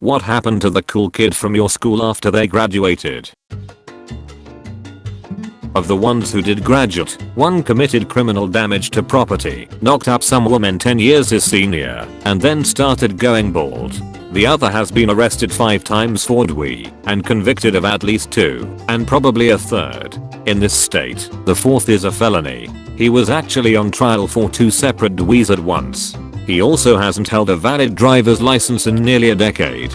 What happened to the cool kid from your school after they graduated? Of the ones who did graduate, one committed criminal damage to property, knocked up some woman 10 years his senior, and then started going bald. The other has been arrested 5 times for dweeb and convicted of at least 2, and probably a third. In this state, the fourth is a felony. He was actually on trial for 2 separate dweebs at once. He also hasn't held a valid driver's license in nearly a decade.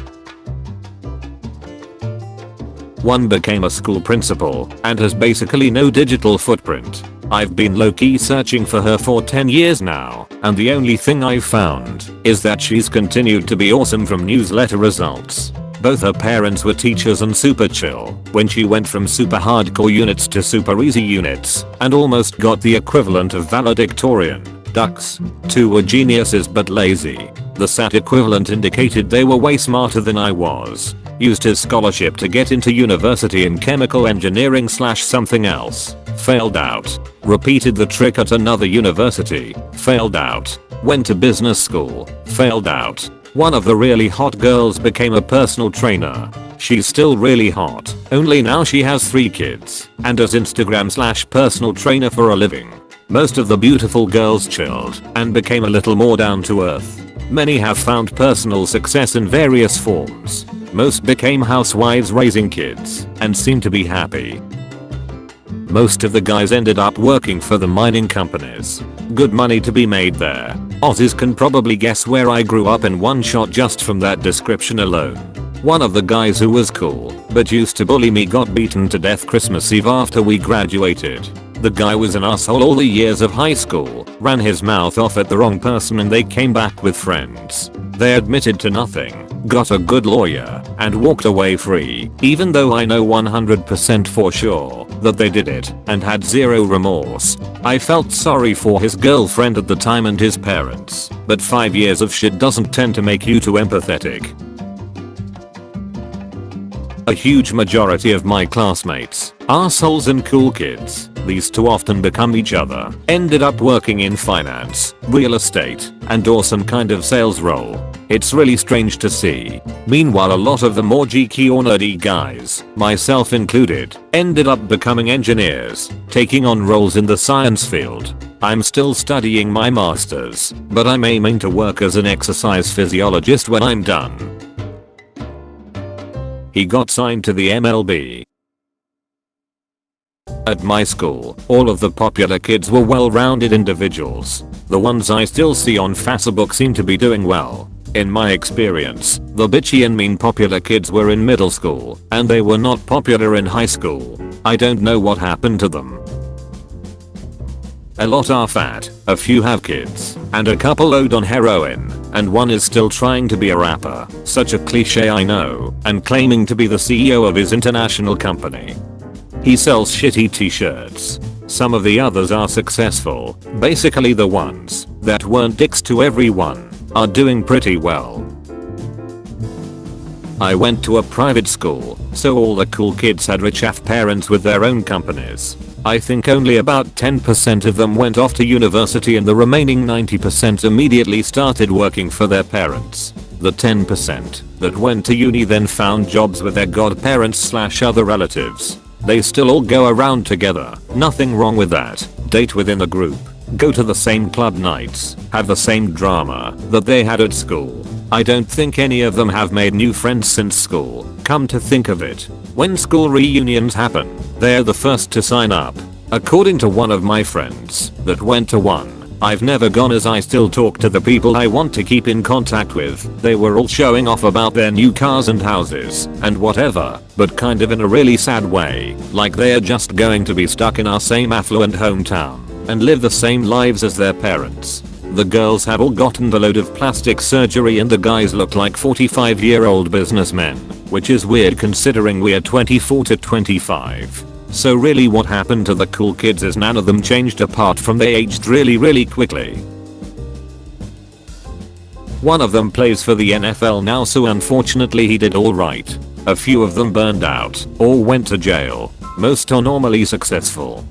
One became a school principal and has basically no digital footprint. I've been low-key searching for her for 10 years now, and the only thing I've found is that she's continued to be awesome from newsletter results. Both her parents were teachers and super chill when she went from super hardcore units to super easy units and almost got the equivalent of valedictorian. Ducks. 2 were geniuses but lazy. The SAT equivalent indicated they were way smarter than I was. Used his scholarship to get into university in chemical engineering / something else. Failed out. Repeated the trick at another university. Failed out. Went to business school. Failed out. One of the really hot girls became a personal trainer. She's still really hot, only now she has 3 kids and does Instagram / personal trainer for a living. Most of the beautiful girls chilled and became a little more down to earth. Many have found personal success in various forms. Most became housewives raising kids and seem to be happy. Most of the guys ended up working for the mining companies. Good money to be made there. Aussies can probably guess where I grew up in one shot just from that description alone. One of the guys who was cool but used to bully me got beaten to death Christmas Eve after we graduated. The guy was an asshole all the years of high school, ran his mouth off at the wrong person and they came back with friends. They admitted to nothing, got a good lawyer, and walked away free, even though I know 100% for sure that they did it and had zero remorse. I felt sorry for his girlfriend at the time and his parents, but 5 years of shit doesn't tend to make you too empathetic. A huge majority of my classmates, assholes and cool kids, these two often become each other, ended up working in finance, real estate, and/or some kind of sales role. It's really strange to see. Meanwhile, a lot of the more geeky or nerdy guys, myself included, ended up becoming engineers, taking on roles in the science field. I'm still studying my masters, but I'm aiming to work as an exercise physiologist when I'm done. He got signed to the MLB. At my school, all of the popular kids were well-rounded individuals. The ones I still see on Facebook seem to be doing well. In my experience, the bitchy and mean popular kids were in middle school, and they were not popular in high school. I don't know what happened to them. A lot are fat, a few have kids, and a couple load on heroin, and one is still trying to be a rapper. Such a cliche I know, and claiming to be the CEO of his international company. He sells shitty t-shirts. Some of the others are successful. Basically the ones that weren't dicks to everyone are doing pretty well. I went to a private school, so all the cool kids had rich AF parents with their own companies. I think only about 10% of them went off to university and the remaining 90% immediately started working for their parents. The 10% that went to uni then found jobs with their godparents / other relatives. They still all go around together, nothing wrong with that, date within a group, go to the same club nights, have the same drama that they had at school. I don't think any of them have made new friends since school. Come to think of it, when school reunions happen, they're the first to sign up. According to one of my friends that went to one, I've never gone as I still talk to the people I want to keep in contact with. They were all showing off about their new cars and houses and whatever, but kind of in a really sad way, like they're just going to be stuck in our same affluent hometown and live the same lives as their parents. The girls had all gotten the load of plastic surgery and the guys looked like 45-year-old businessmen, which is weird considering we're 24 to 25. So really what happened to the cool kids is none of them changed apart from they aged really quickly. One of them plays for the NFL now, so unfortunately he did alright. A few of them burned out or went to jail. Most are normally successful.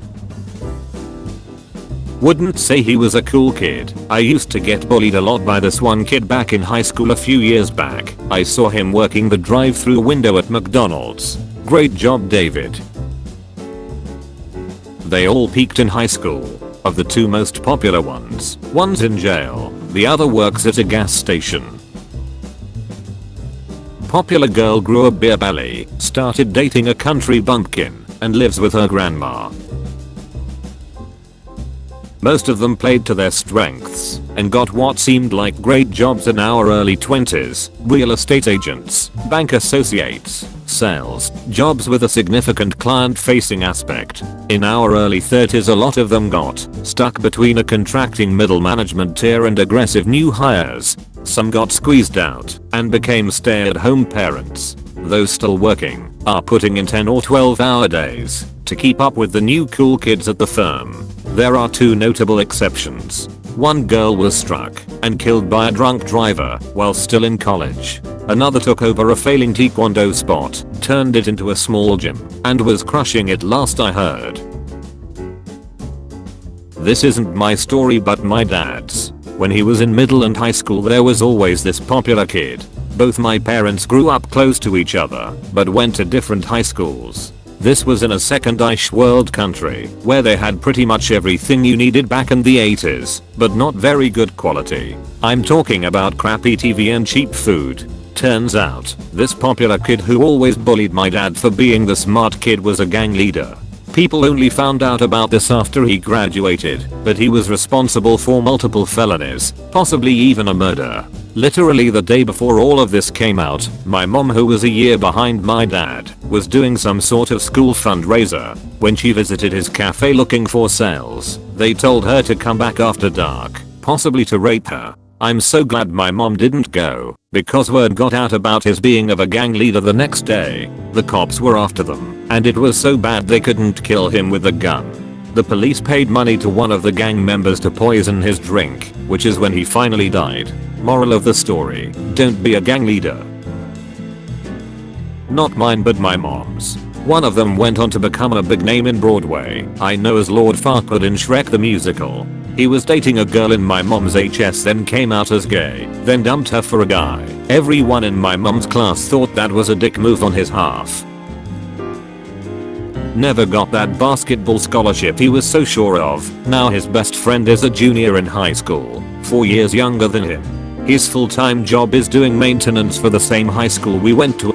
Wouldn't say he was a cool kid. I used to get bullied a lot by this one kid back in high school a few years back. I saw him working the drive-through window at McDonald's. Great job, David. They all peaked in high school. Of the two most popular ones, one's in jail, the other works at a gas station. Popular girl grew a beer belly, started dating a country bumpkin, and lives with her grandma. Most of them played to their strengths and got what seemed like great jobs in our early 20s, real estate agents, bank associates, sales, jobs with a significant client-facing aspect. In our early 30s a lot of them got stuck between a contracting middle management tier and aggressive new hires. Some got squeezed out and became stay-at-home parents. Those still working are putting in 10 or 12-hour days to keep up with the new cool kids at the firm. There are two notable exceptions. One girl was struck and killed by a drunk driver while still in college. Another took over a failing taekwondo spot, turned it into a small gym, and was crushing it last I heard. This isn't my story but my dad's. When he was in middle and high school there was always this popular kid. Both my parents grew up close to each other, but went to different high schools. This was in a second-ish world country, where they had pretty much everything you needed back in the 80s, but not very good quality. I'm talking about crappy TV and cheap food. Turns out, this popular kid who always bullied my dad for being the smart kid was a gang leader. People only found out about this after he graduated, but he was responsible for multiple felonies, possibly even a murder. Literally the day before all of this came out, my mom, who was a year behind my dad, was doing some sort of school fundraiser. When she visited his cafe looking for sales, they told her to come back after dark, possibly to rape her. I'm so glad my mom didn't go, because word got out about his being of a gang leader the next day. The cops were after them, and it was so bad they couldn't kill him with a gun. The police paid money to one of the gang members to poison his drink, which is when he finally died. Moral of the story, don't be a gang leader. Not mine but my mom's. One of them went on to become a big name in Broadway. I know as Lord Farquaad in Shrek the Musical. He was dating a girl in my mom's HS, then came out as gay, then dumped her for a guy. Everyone in my mom's class thought that was a dick move on his half. Never got that basketball scholarship he was so sure of. Now his best friend is a junior in high school, 4 years younger than him. His full-time job is doing maintenance for the same high school we went to.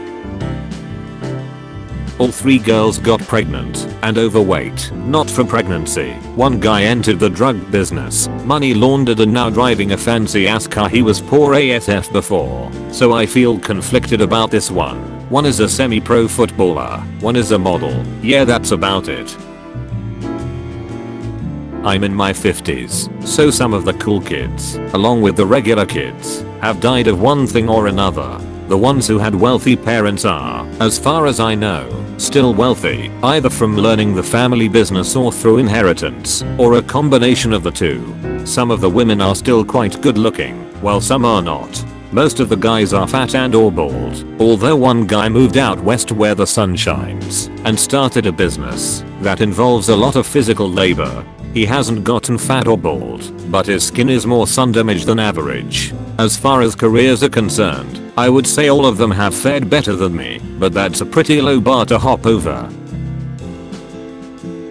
All three girls got pregnant and overweight, not from pregnancy. One guy entered the drug business, money laundered, and now driving a fancy ass car. He was poor ASF before, so I feel conflicted about this one. One is a semi-pro footballer, one is a model. Yeah, that's about it. I'm in my 50s, so some of the cool kids, along with the regular kids, have died of one thing or another. The ones who had wealthy parents are, as far as I know, still wealthy, either from learning the family business or through inheritance, or a combination of the two. Some of the women are still quite good looking, while some are not. Most of the guys are fat and or bald, although one guy moved out west where the sun shines, and started a business that involves a lot of physical labor. He hasn't gotten fat or bald, but his skin is more sun damaged than average. As far as careers are concerned, I would say all of them have fared better than me, but that's a pretty low bar to hop over.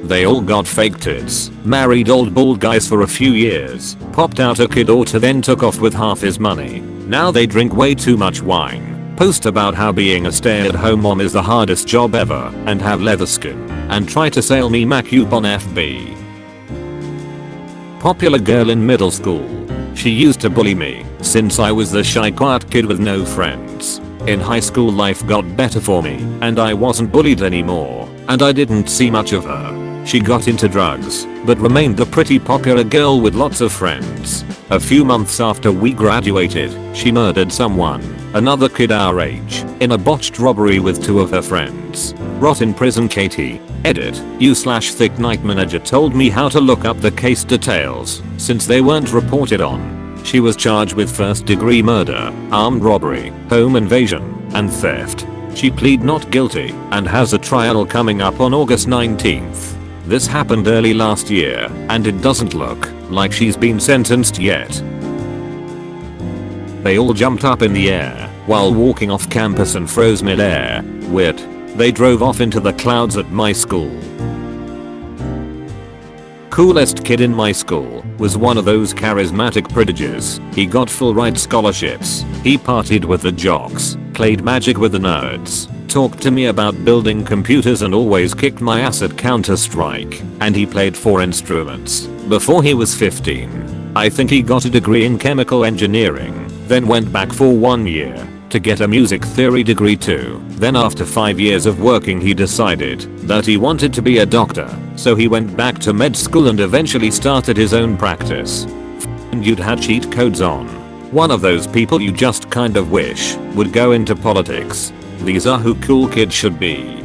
They all got fake tits, married old bald guys for a few years, popped out a kid or two, then took off with half his money. Now they drink way too much wine, post about how being a stay-at-home mom is the hardest job ever, and have leather skin, and try to sell me Mac-Ube on FB. Popular girl in middle school. She used to bully me, since I was the shy quiet kid with no friends. In high school life got better for me, and I wasn't bullied anymore, and I didn't see much of her. She got into drugs, but remained the pretty popular girl with lots of friends. A few months after we graduated, she murdered someone, another kid our age, in a botched robbery with two of her friends. Rot in prison, Katie. Edit, you/thick night manager told me how to look up the case details, since they weren't reported on. She was charged with first-degree murder, armed robbery, home invasion, and theft. She pleaded not guilty, and has a trial coming up on August 19th. This happened early last year, and it doesn't look like she's been sentenced yet. They all jumped up in the air while walking off campus and froze mid-air. Weird. They drove off into the clouds at my school. Coolest kid in my school was one of those charismatic prodigies. He got full ride scholarships. He partied with the jocks, played magic with the nerds, talked to me about building computers and always kicked my ass at Counter-Strike. And he played 4 instruments before he was 15. I think he got a degree in chemical engineering, then went back for 1 year to get a music theory degree too. Then after 5 years of working he decided that he wanted to be a doctor, so he went back to med school and eventually started his own practice. And you'd had cheat codes on. One of those people you just kind of wish would go into politics. These are who cool kids should be.